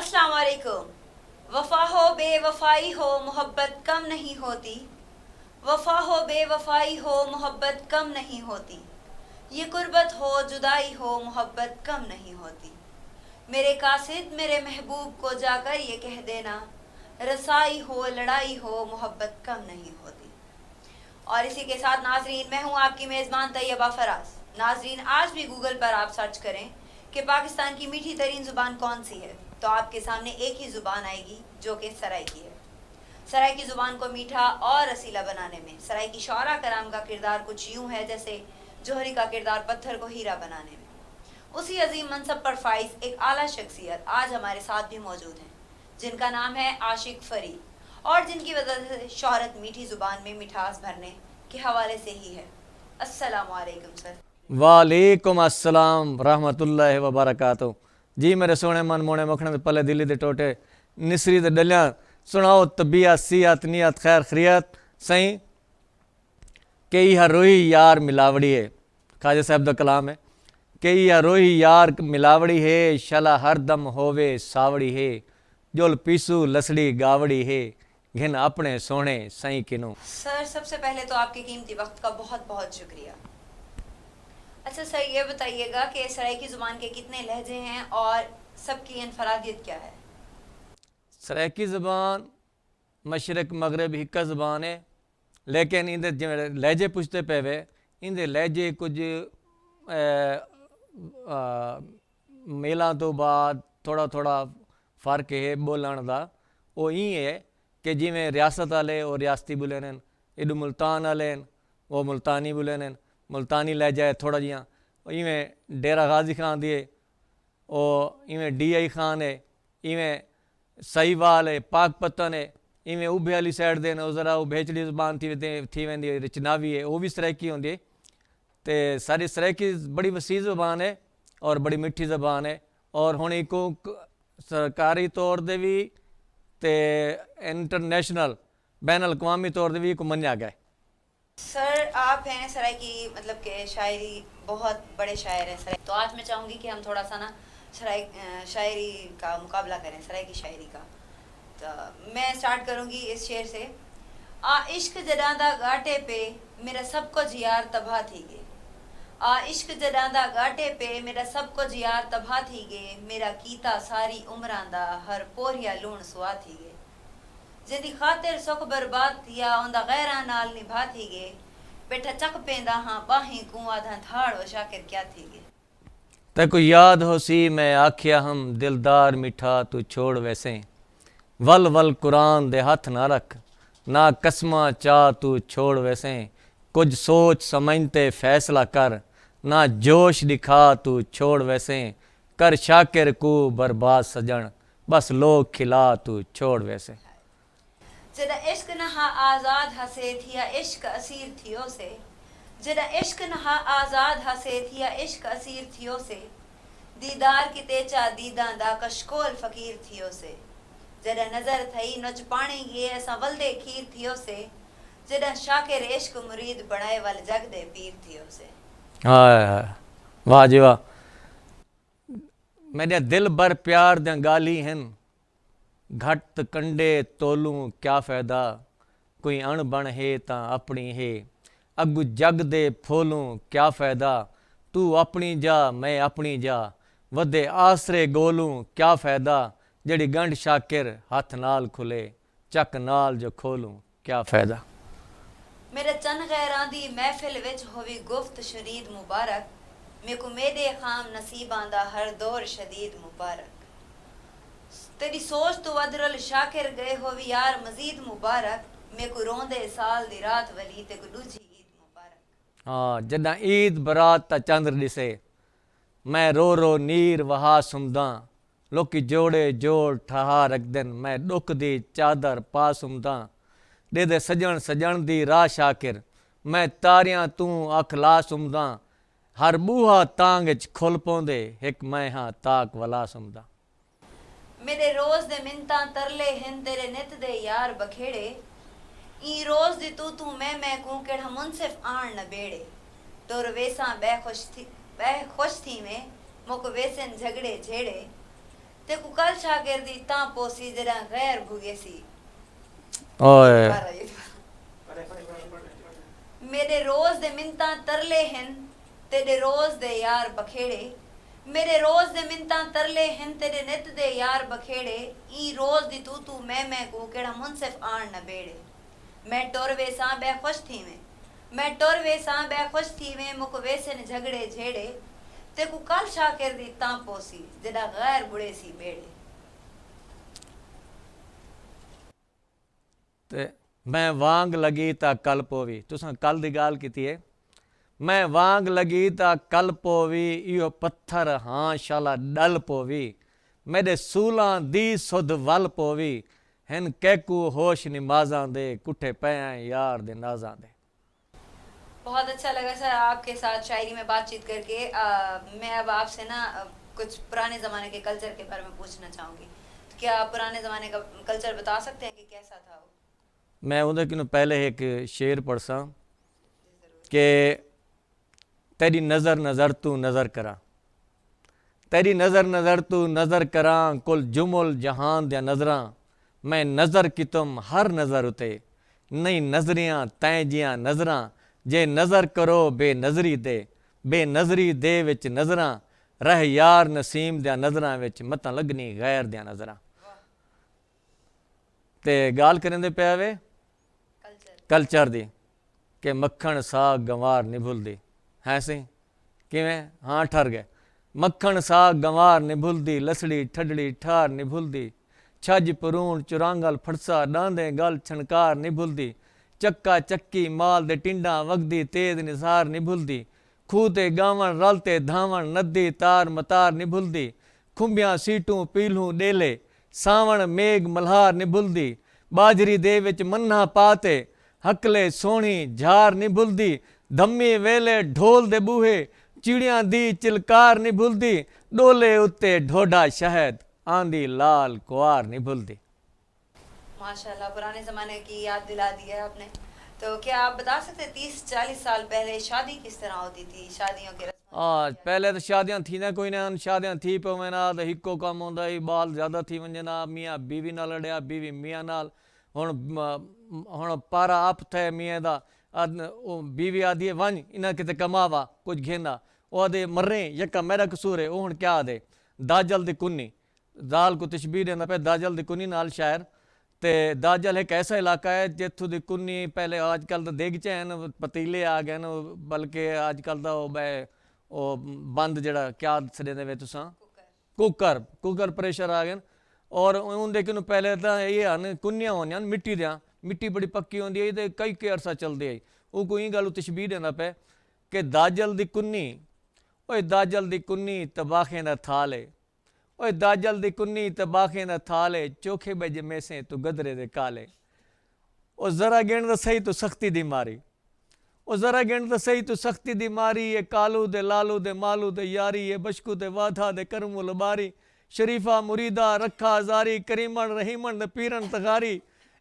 अस्सलाम वालेकुम। वफा हो बेवफाई हो मोहब्बत कम नहीं होती। वफा हो बेवफाई हो मोहब्बत कम नहीं होती। ये गुर्बत हो जुदाई हो मोहब्बत कम नहीं होती। मेरे कासिद मेरे महबूब को जाकर ये कह देना, रसाई हो लड़ाई हो मोहब्बत कम नहीं होती। और इसी के साथ नाजरीन, मैं हूँ आपकी मेज़बान तैयबा फराज। नाजरीन, आज भी गूगल पर आप सर्च करें कि पाकिस्तान की मीठी तरीन ज़ुबान कौन सी है, तो आपके सामने एक ही ज़ुबान आएगी जो कि सराइकी है। सराइकी ज़ुबान को मीठा और रसीला बनाने में सराइकी शौरा कराम का किरदार कुछ यूँ है जैसे जोहरी का किरदार पत्थर को हीरा बनाने में। उसी अजीम मनसब पर फाइज एक आला शख्सियत आज हमारे साथ भी मौजूद हैं, जिनका नाम है आशिक फरीद, और जिनकी वजह से शोहरत मीठी ज़ुबान में मिठास भरने के हवाले से ही है। अस्सलामु अलैकुम सर। वालेकुम अस्सलाम रहमतुल्लाहि व बरकातहू। जी मेरे सोने मन मोने मखने दे पले दिल्ली दे टोटे निसरी दे डलियां सुनाओ तबियत सियत नियत खैर खरियत सही कई रोही यार मिलावड़ी है। ख्वाजा साहब दा कलाम है। कई रोही यार मिलावड़ी है, शला हर दम होवे सावड़ी है, जोल पीसू लसड़ी गावड़ी है, घिन अपने सोने सही किनो। सर, सबसे पहले तो आपके कीमती वक्त का बहुत बहुत शुक्रिया। अच्छा सर, ये बताइएगा कि सराइकी ज़ुबान के कितने लहजे हैं और सबकी इनफरादियत क्या है? सराइकी ज़बान मशरक मगरब हिक ज़बान है, लेकिन इंदे जिवें लहजे पुछते पे वे इंदे लहजे कुछ मेलों तो बाद थोड़ा थोड़ा फर्क है बोलन का। वो ई है कि जिमें रियासत वाले और रियासती बोले ने, इडू मुल्तान वाले वो मुल्तानी बोले ने, मुल्तानी लहजा है थोड़ा जिहा। इवें डेरा गाजी खान दिए वो इवें DI खान है, इवें सहीवाल है, पाकपतन है, इवें उभे वाली साइड दे जरा वो भेचड़ी ज़बान थी वेंदी है, चनावी है, वो भी सराइकी होंदी है। तो सारी सराइकी बड़ी वसी ज़बान है और बड़ी मिठी ज़बान है, और हुण को सरकारी तौर पर भी तो इंटरनेशनल बैन अवी तौर पर भी मन्या गया है। सर, आप हैं सराइकी मतलब के शायरी बहुत बड़े शायर हैं सर, तो आज मैं चाहूँगी कि हम थोड़ा सा ना शायरी का मुकाबला करें, सराइकी शायरी का। तो मैं स्टार्ट करूँगी इस शेर से। आ इश्क जडांदा गाटे पे मेरा सबको जियार तबाह थी गे। आ इश्क जडांदा गाटे पे मेरा सबको जियार तबाह थी गे। मेरा कीता सारी उम्रां दा हर पोरिया लूण सुआ थी गे। जिंदी खातिर सुख बर्बाद थिया उंदा गैरा नाल निभा थी गे। बेटा चक पेंदा हाँ बाही कुआं धा थाड़ वो शाकिर क्या थी गे। तेको याद हो सी मैं आख्या हम दिलदार मिठा तू छोड़ वैसे, वल वल कुरान दे हथ ना रख, ना कसमा चा तू छोड़ वैसे, कुछ सोच समझते फैसला कर, ना जोश दिखा तू छोड़ वैसे, कर शाकिर को बर्बाद सजन, बस लोग खिला तू छोड़ वैसे। जदा इश्क नहा आजाद हसे थिया इश्क असीर थियो से। जदा इश्क नहा आजाद हसे थिया इश्क असीर थियो से। दीदार की तेचा दीदा दा कशकोल फकीर थियो से। जदा नजर थई नच पाणी गे असा वलदे खीर थियो से। जदा शाकिर इश्क मुरीद बनाए वल जग दे पीर थियो से। हाँ वाह जी वाह। मेरे दिल भर प्यार द गाली हैं, घट कंडे तोलूं क्या फ़ायदा, कोई अण बण है ता अपनी है, अगू जग दे फोलूं क्या फ़ायदा, तू अपनी जा मैं अपनी जा, वधे आसरे गोलूं क्या फ़ायदा, जड़ी गंढ शाकिर हथ नाल खुले, चक नाल जो खोलूं क्या फ़ायदा। मेरे चन गैरां दी महफिल विच होवी गुफ्त शरीद मुबारक, मेको मेदे खाम नसीबां दा हर दौर शदीद मुबारक। तेरी सोच तो वदरल शाकिर गए होवी यार मजीद मुबारक, मेको रोंदे साल दी रात वली ते गुडूजी ईद मुबारक। हाँ जदा ईद बरात ता चंद्र दिसे, मैं रो रो नीर वहा सुमदा, लोकी जोड़े जोड़ ठहा रख देन, मैं दुख दी चादर पा सुमदा, दे दे सजन सजन दी राह शाकिर, मैं तारियां तू अख ला सुमदा, हर बूहा तांग च खुल पौंदे, हिक मैं हाँ ताक वला सुमदा। मेरे रोज दे मिंता तरले हिन तेरे नित दे यार बखेड़े, ई रोज दी तू मैं कूं केड़ा मुनसिफ आण न बेड़े। तोर वेसा बे खुश थी में मुक वेसन झगड़े झेड़े, ते को कल शागिर्दी तां पोसी जरा गैर भुगे सी ओए मेरे रोज दे मिंता तरले हैं तेरे रोज दे यार बखेड़े मेरे रोज दे मिंता तरले हैं तेरे नित दे यार बखेड़े ई रोज दी तू मैं को केड़ा मुनसिफ आन न बेड़े मैं टुर वे सां बे खुश थी मैं टुर वे सां बे खुश थी में मुक वेसे न झगड़े झेड़े ते को कल शाकिर दी तां पोसी जड़ा गैर बुड़े सी बेड़े ते मैं वांग लगी ता कल पोवी तुसां कल दी गाल कीती है मैं वांग लगी ता कल पोवी इहो पत्थर हाँ शाला डल पोवी मेरे सूलां दी सुध वल पोवी हिन कैकू होश निमाज़ां दे कुठे पया यार दे नाज़ां दे। बहुत अच्छा लगा सर आपके साथ शायरी में बातचीत करके। मैं अब आपसे ना कुछ पुराने ज़माने के कल्चर के बारे में पूछना चाहूँगी। तो क्या आप पुराने ज़माने का कल्चर बता सकते हैं कि कैसा था वो? मैं उहदे किनों पहले एक शेर पढ़सा कि तेरी नज़र नज़र तू नज़र करा तेरी नज़र नज़र तू नज़र करा कुल जुमुल जहान दिया नज़रां मैं नज़र की तुम हर नज़र उते नहीं नज़रियां तैं जियां नज़रां जे नज़र करो बेनज़री दे विच नज़रां रह यार नसीम दिया नज़रां विच मतां लगनी गैर दिया नज़रां। ते गाल करेंदे पिया वे कल्चर दी कि मक्खण साग गंवार नहीं भुलदी है सी किवें हाँ ठर गए मक्खण साग गंवार नहीं भुलदी लसड़ी ठडड़ी ठार नहीं भुलदी छज परूण चुरांगल फड़सा डांदे गल छणकार नहीं भुलदी चक्का चक्की माल दे टिंडा वगदी तेज निसार नहीं भुलदी खूह ते गावण रलते धावण नदी तार मतार नहीं भुलदी खुंबियां सीटूं पीलूं डेले सावण मेघ मल्हार नहीं भुलदी बाजरी दे विच मन्ना पाते हकले सोहणी झार नहीं भुलदी धम्मी वेले ढोल दे बूहे चिड़ियां दी चिलकार नहीं भुलदी डोले उत्ते ढोडा शहद आंधी लाल कुआर नहीं भुलदी। माशाल्लाह पुराने ज़माने की याद दिला दी है आपने। तो क्या आप बता सकते 30-40 साल पहले शादी किस तरह होती थी? शादियों के आज पहले तो शादियां थी ना कोई ना शादियां थी पवे ना तो हिको कम होंदा ही बाल ज़्यादा थी वंजे ना मियाँ बीवी नाल लड़िया बीवी मियाँ नाल हुण पारा आप थे मियाँ दा बीवी आदि वन इन्हें किते कमावा कुछ घेंदा वो आदे मर्रे यका मेरा कसूर है वो हुण क्या आदे दाजल दी कुन्नी दाल को तशबीह देना पे दाजल दी कुन्नी नाल शायर ते दाजल एक ऐसा इलाका है जिथों दी कुन्नी पहले आजकल तो देगचे हैं पतीले आ गए न बल्कि आजकल तो वो बंद जड़ा क्या सड़े वे तुसां कुकर प्रेशर आ गए और उनके किनों पहले तो ये हैं कुन्नियां होनियां मिट्टी दियां मिट्टी बड़ी पक्की होंदी है ते कई अरसा चलदी है वो कोई गल तशबीह देना पे कि दाजल दी कुन्नी ओए दाजल दी कुन्नी तबाखें दा थाल है ओए दाजल दी कुन्नी तबाखें दा थाल है चोखे बज मैसे तू गदरे दे काले ओ जरा गिण दा सही तू सख्ती दी मारी ओ जरा गिण दा सही तू सख्ती दी मारी ये कालू दे लालू दे मालू दे यारी ये बशकू दे वाधा दे करमू लबारी शरीफा मुरीदा रखा जारी करीमन रहीमन दे पीरन तगारी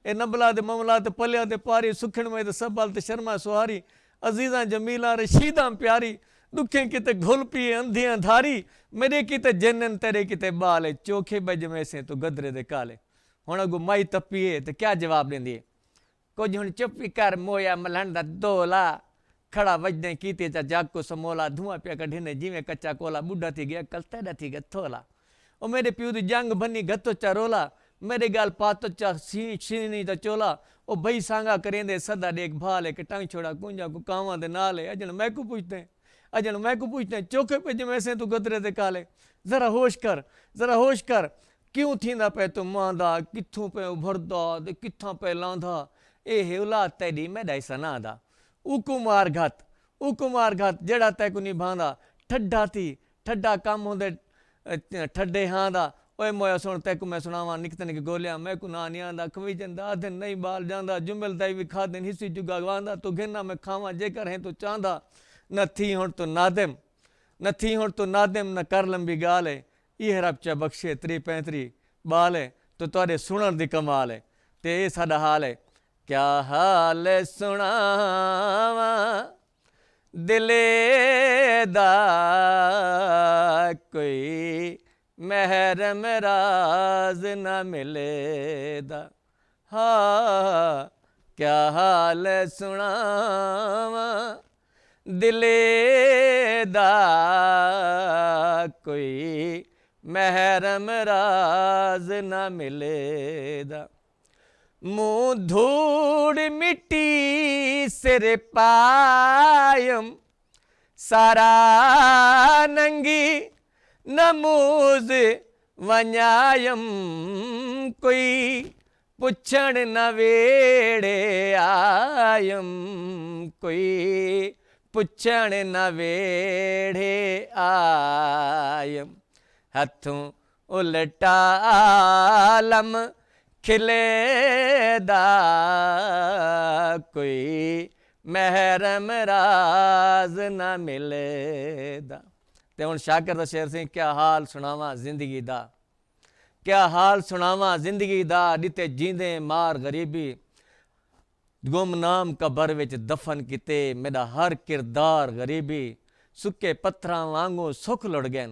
ए नबला दे ममला ते पलिया दे पारी सुखण में दे सबल ते शर्मा सुहारी अजीज़ां जमीला रशीदां प्यारी दुखें किते घुल पिए अंधियां धारी मेरे किते जन्नन तेरे किते बाल चोखे बज में से तू गदरे दे काले। हुण अगू माई तप्पीए ते क्या जवाब देंदी है कुछ हुण चुप्पी कर मोया मलहण दा दोला खड़ा वजदे कीते चा जाग को समोला धुआं पिया कढिने जिवें कच्चा कोला बुढ़ा थी गया कल तेरा थी गया थोला ओ मेरे प्यू दी जंग बनी गत्तो चा रोला मेरे गाल पातो चा सीनी दा चोला ओ भई सांगा करेंदे सदा देख भाल है कि टंग छोड़ा कुंजा को कावां दे नाल है अजन मैं को पूछते चोखे पे जमे से तू गदरे दे काले जरा होश कर क्यों थींदा पे तू मांदा किथों पे उभरदा ते किथां पे लांदा ए औलाद तेरी मैडा सना दा उकुमार घत जड़ा तै को निभांदा ठड्डा थी ठड्डा कम होंदे ठड्डे हां दा ओए मोया सुन तैकू मैं सुनावा निकतन के गोलिया मैं को ना नहीं आंदा खवी जंदा आधन नहीं बाल जांदा जुमल दाई भी खा दिन हिस्सी जुगा गवांदा तू घेना मैं खावा जेकर है तू चांदा न थी हुण तू नादिम न कर लंबी गाल है ये रब चा बख्शे 35 बाल है तो तुहाडे सुनण दी कमाल है ते ये साडा हाल है क्या हाल सुनावा दिले दा कोई महरम राज न मिलेदा। हाँ क्या हाल सुनावा दिले दा, कोई महरम राज न मिलेदा। मुँह धूड़ मिट्टी सिर पायम, सारा नंगी नमूज वञायम, कोई पुछण न वेड़े आयम, कोई पुछण न वेड़े आयम। हथों उल्टा आलम खिलेदा, कोई महरम राज न मिलेदा। ते हुण शाकिर दा शेर सी, क्या हाल सुनावा जिंदगी दा, क्या हाल सुनावा जिंदगी दा, दिते जींदे मार गरीबी, गुमनाम कबर विच दफन किते, मेरा हर किरदार गरीबी, सुके पत्थरां वांगू सुख लुढ़ गैन,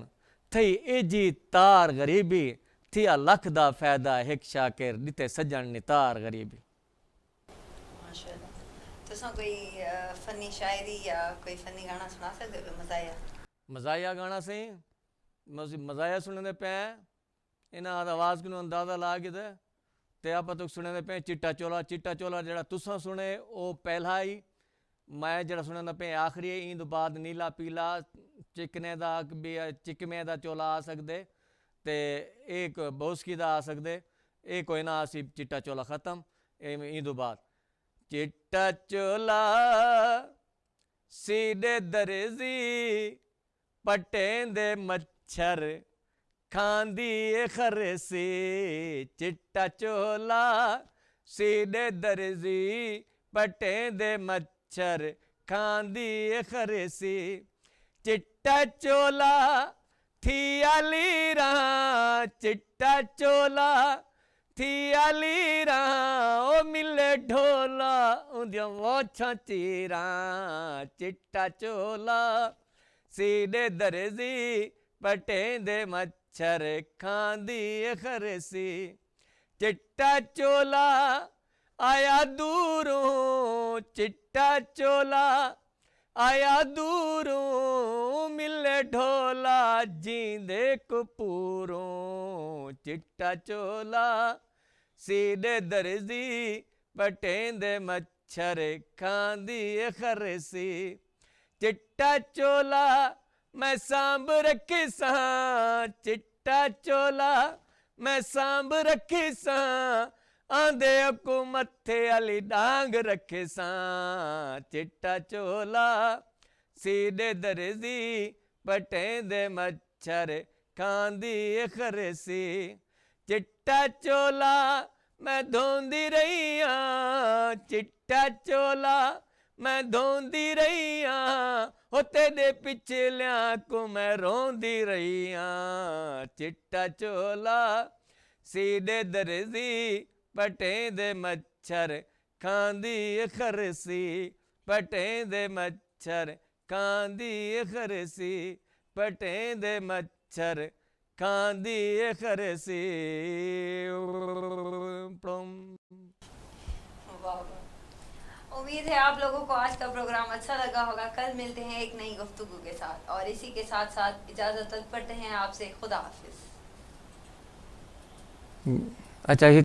थई एजी तार गरीबी, थिया लख दा फैदा हिक शाकिर, दिते सजन नितार गरीबी। माशाल्लाह। तुसां कोई फनी शायरी या कोई फनी गाना सुना सकदे हो? मज़ाया मज़ाया गाना सी, मज़ाया सुनने पे इन्हां दा आवाज़ को अंदाज़ा ला के ते आप तो सुने पे चिट्टा चोला। चिट्टा चोला जड़ा तुसा सुने वो पहला ही, मैं जड़ा सुने पे आखिरी। इंद बाद नीला पीला चिकने दा भी, चिकमे दा चोला आ सकदे, ते एक बोस्की दा आ सकदे, ये कोई ना आसी चिट्टा चोला ख़त्म। इंद बाद चिट्टा चोला सीधे दर्जी, पटें दे मच्छर खांदी खरसी, चिट्टा चोला सीधे दर्जी, पटें दे मच्छर खांदी खरसी, चिट्टा चोला थी आली रहा, चिट्टा चोला थी आली रहा, ओ मिले ढोला उंदियां वोछां चीरा, चिट्टा चोला सीधे दर्जी, पटें दे मच्छर खांदी खरसी, चिट्टा चोला आया दूरों, चिट्टा चोला आया दूरों, मिले ढोला जींदे कपूरों, चिट्टा चोला सीधे दर्जी, पटें दे मच्छर खांदी खरसी, चिट्टा चोला मैं सांभ रखी सा, चिट्टा चोला मैं सांभ रखी सा, आंदे को मत्थे आली डांग रखे सा, चिट्टा चोला सीधे दर्जी, पटें दे मच्छर खांदी खरसी, चिट्टा चोला मैं धोंदी रही हाँ, चिट्टा चोला मैं धोंदी रही हाँ, हो तेरे पिछलियां को मैं रोंदी रही हाँ, चिट्टा चोला सीधे दर्जी, पटें दे मच्छर खांदी खरसी, पटें दे मच्छर खांदी खरसी, पटें दे मच्छर खांदी खरसी। उम्मीद है आप लोगों को आज का प्रोग्राम अच्छा लगा होगा। कल मिलते हैं एक नई गुफ्तगू के साथ, और इसी के साथ साथ इजाज़त पढ़ते हैं आपसे। खुदा हाफिज। अच्छा।